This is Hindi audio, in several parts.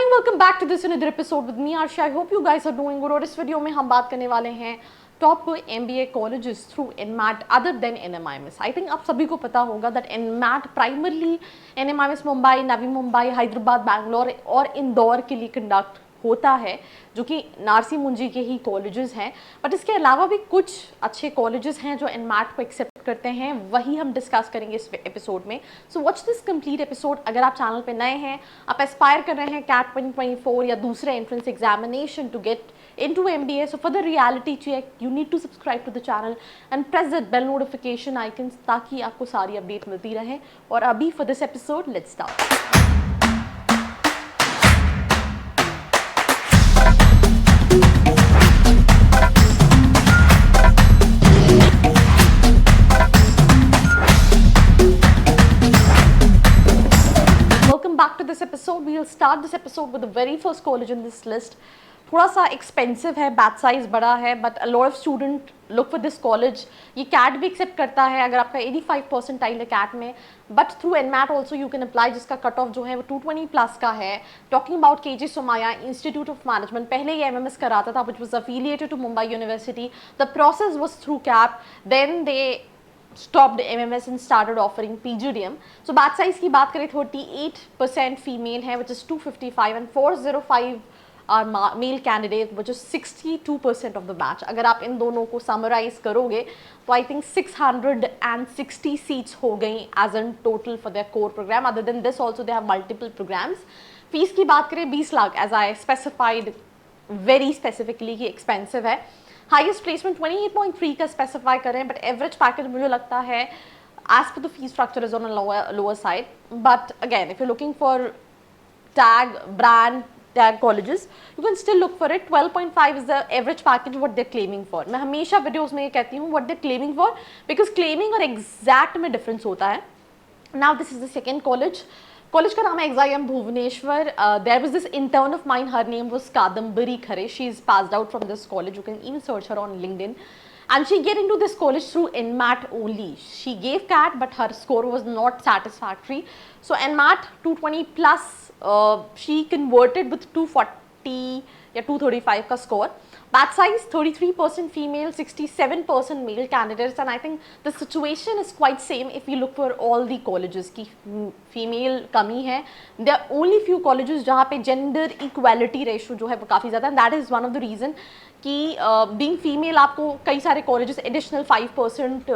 Hi, welcome back to this another episode with me Arsha. I hope you guys are doing good. और इस वीडियो में हम बात करने वाले हैं top MBA colleges through NMAT other than NMIMS. I think आप सभी को पता होगा that NMAT primarily NMIMS Mumbai, Navi Mumbai, Hyderabad, Bangalore और इंदौर के लिए कंडक्ट होता है, जो कि नारसी मुंजी के ही कॉलेजेस हैं. बट इसके अलावा भी कुछ अच्छे कॉलेजेस हैं जो NMAT को एक्सेप्ट करते हैं, वही हम डिस्कस करेंगे इस एपिसोड में. So watch this complete episode. अगर आप चैनल पे नए हैं, आप एस्पायर कर रहे हैं कैट 2024 या दूसरे entrance examination to get into MBA, so for the reality check you need to subscribe to the channel and press that bell notification icons ताकि आपको सारी अपडेट मिलती रहे. और अभी for this episode let's start. Welcome back to this episode. We'll start this episode with the very first college in this list. थोड़ा सा एक्सपेंसिव है, बैच साइज बड़ा है, but a lot of student look for this college. ये कैट भी एक्सेप्ट करता है अगर आपका 85 परसेंटाइल है कैट में, but through NMAT also you can apply, जिसका कट ऑफ जो है वो 220 प्लस का है. Talking about KG Somaiya institute of management, पहले ये MMS कराता था which was affiliated to Mumbai university. The process was through CAT, then they stopped MMS and started offering PGDM. So batch size की बात करें 38% फीमेल है, which is 255, and 405 are male candidate, which is 62% of the batch. अगर आप इन दोनों को summarize करोगे तो I think 660 seats हो गई as in total for their core program. Other than this also they have multiple programs. Fees की बात करें 20 lakh, as I specified very specifically कि expensive है. हाईएस्ट प्लेसमेंट 28.3 का स्पेसिफाई करें, बट एवरेज पैकेज मुझे लगता है as per the fee structure is on lower side. But again if you looking for tag brand tag colleges you can still look for it. 12.5 is the average package what they claiming for. मैं हमेशा वीडियोस में ये कहती हूँ what they claiming for, because claiming और एग्जैक्ट में डिफरेंस होता है. Now this is the second college. College का नाम है XIM Bhubaneswar. There was this intern of mine, her name was Kadambari Khare. She is passed out from this college. You can even search her on LinkedIn. And she get into this college through NMAT only. She gave CAT, but her score was not satisfactory. So NMAT 220 plus, she converted with 240 या 235 का score. Batch size 33% female, 67% male candidates, and I think the situation is quite same if you look for all the colleges की female कमी है. There are only few colleges जहाँ पे gender equality ratio जो है वो काफ़ी ज़्यादा, and that is one of the reason कि being female आपको कई सारे colleges additional 5%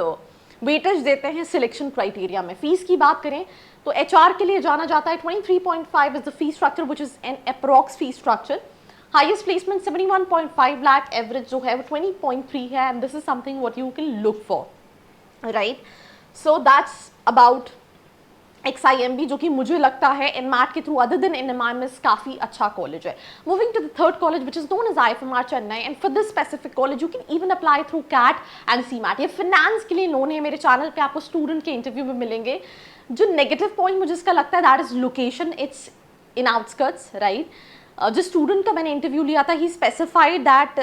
वेटेज देते हैं सिलेक्शन क्राइटेरिया में. फीस की बात करें तो HR के लिए जाना जाता है 23.5 is the fee structure which is an approx fee structure. Highest placement 71.5 lakh, average जो है वो 20.3 है, and this is something what you can look for, right. So that's about XIMB, जो कि मुझे लगता है NMAT के थ्रू अदर देन NMIMS काफ़ी अच्छा कॉलेज है. Moving to the third college which is known as IFMR Chennai, and for this specific college you can even apply through CAT and CMAT. ये फाइनेंस के लिए नोन है. मेरे चैनल पे आपको स्टूडेंट के इंटरव्यू में मिलेंगे. जो नेगेटिव पॉइंट मुझे इसका लगता है that is location. It's in outskirts, right. जिस स्टूडेंट का मैंने इंटरव्यू लिया था ही स्पेसिफाइड दैट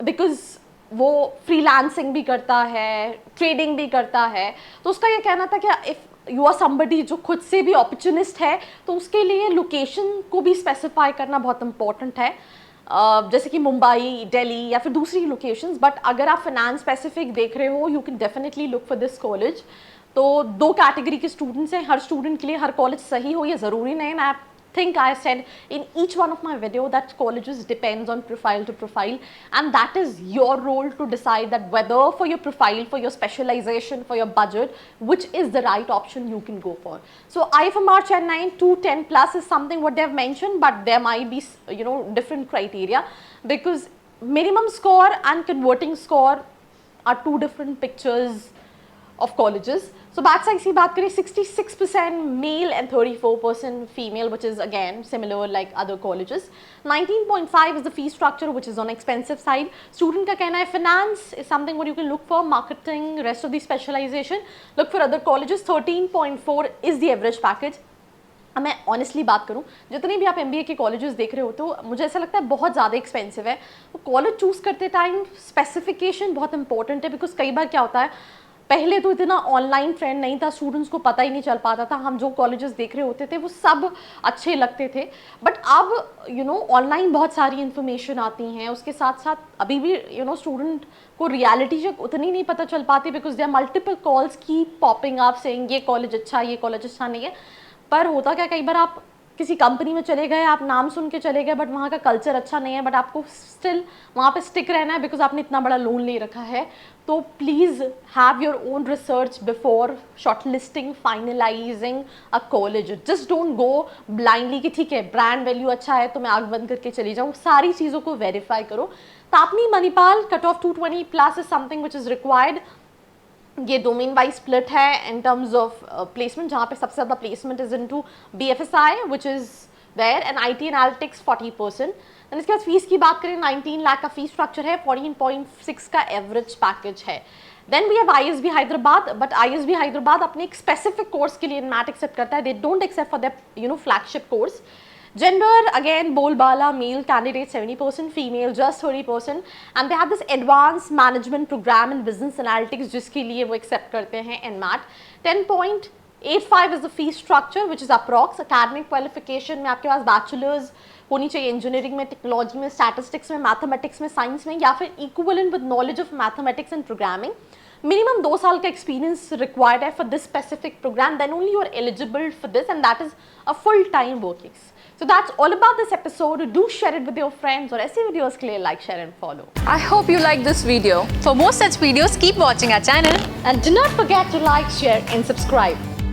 बिकॉज वो फ्रीलांसिंग भी करता है, ट्रेडिंग भी करता है, तो उसका ये कहना था कि इफ़ यू आर समबडी जो खुद से भी अपॉर्चुनिस्ट है तो उसके लिए लोकेशन को भी स्पेसिफाई करना बहुत इंपॉर्टेंट है. जैसे कि मुंबई, दिल्ली या फिर दूसरी लोकेशंस. बट अगर आप फाइनेंस स्पेसिफिक देख रहे हो you can definitely look for this college. तो दो कैटेगरी के स्टूडेंट्स हैं. हर स्टूडेंट के लिए हर कॉलेज सही हो ये ज़रूरी नहीं. मैं think I said in each one of my video that colleges depends on profile to profile, and that is your role to decide that whether for your profile, for your specialization, for your budget, which is the right option you can go for. So IFMR Chennai 210 plus is something what they have mentioned, but there might be different criteria, because minimum score and converting score are two different pictures of colleges. So batch size की बात करें 66% male and 34% female, which is again similar like other colleges. 19.5 is the fee structure, which is on expensive side. Student का कहना है finance is something what you can look for, marketing, rest of the specialization look for other colleges. 13.4 is the average package. अब मैं ऑनेस्टली बात करूं, जितने भी आप MBA के कॉलेजेस देख रहे हो तो मुझे ऐसा लगता है बहुत ज़्यादा एक्सपेंसिव है. वो कॉलेज चूज़ करते टाइम स्पेसिफिकेशन बहुत इंपॉर्टेंट है, बिकॉज कई बार क्या होता है पहले तो इतना ऑनलाइन ट्रेंड नहीं था, स्टूडेंट्स को पता ही नहीं चल पाता था, हम जो कॉलेजेस देख रहे होते थे वो सब अच्छे लगते थे। बट अब ऑनलाइन बहुत सारी इन्फॉर्मेशन आती हैं, उसके साथ साथ अभी भी स्टूडेंट को रियलिटी चेक उतनी नहीं पता चल पाती, बिकॉज देयर मल्टीपल कॉल्स की पॉपिंग अप सेइंग ये कॉलेज अच्छा, ये कॉलेज अच्छा नहीं है। पर होता क्या, कई बार आप किसी कंपनी में चले गए, आप नाम सुन के चले गए, बट वहाँ का कल्चर अच्छा नहीं है, बट आपको स्टिल वहाँ पे स्टिक रहना है बिकॉज आपने इतना बड़ा लोन ले रखा है। तो please have your own research before shortlisting, finalizing a college. Just don't go blindly कि ठीक है ब्रांड वैल्यू अच्छा है तो मैं आग बंद करके चली जाऊँ। सारी चीज़ों को वेरीफाई करो। TAPMI Manipal cut off 220 plus is something which is required. ये डोमेन वाइज स्प्लिट है इन टर्म्स ऑफ प्लेसमेंट, जहाँ पे सबसे ज़्यादा placement is into BFSI which is there, and IT analytics 40%। And इसके बाद फीस की बात करें, 19 लाख का फीस स्ट्रक्चर है, 14.6 का एवरेज पैकेज है। Then we have ISB Hyderabad, but ISB Hyderabad अपने एक स्पेसिफिक कोर्स के लिए मैट एक्सेप्ट करता है, they don't except for their flagship course. Gender, again, Bolbala, male candidate 70%, female just 30%, and they have this advanced management program in business analytics जिसके लिए वो accept करते हैं NMAT। 10.85 is the fee structure which is approx। academic qualification में आपके पास bachelor's होनी चाहिए इंजीनियरिंग में, टेक्नोलॉजी में, स्टैटिस्टिक्स में, मैथमेटिक्स में, साइंस में, या फिर equivalent with knowledge of mathematics and programming. Minimum 2 साल का एक्सपीरियंस रिक्वायर्ड है for this specific program, then only you are eligible for this, and that is a full time working. So that's all about this episode. Do share it with your friends, और ऐसे videos के लिए like, share and follow. I hope you like this video. For more such videos, keep watching our channel. And do not forget to like, share and subscribe.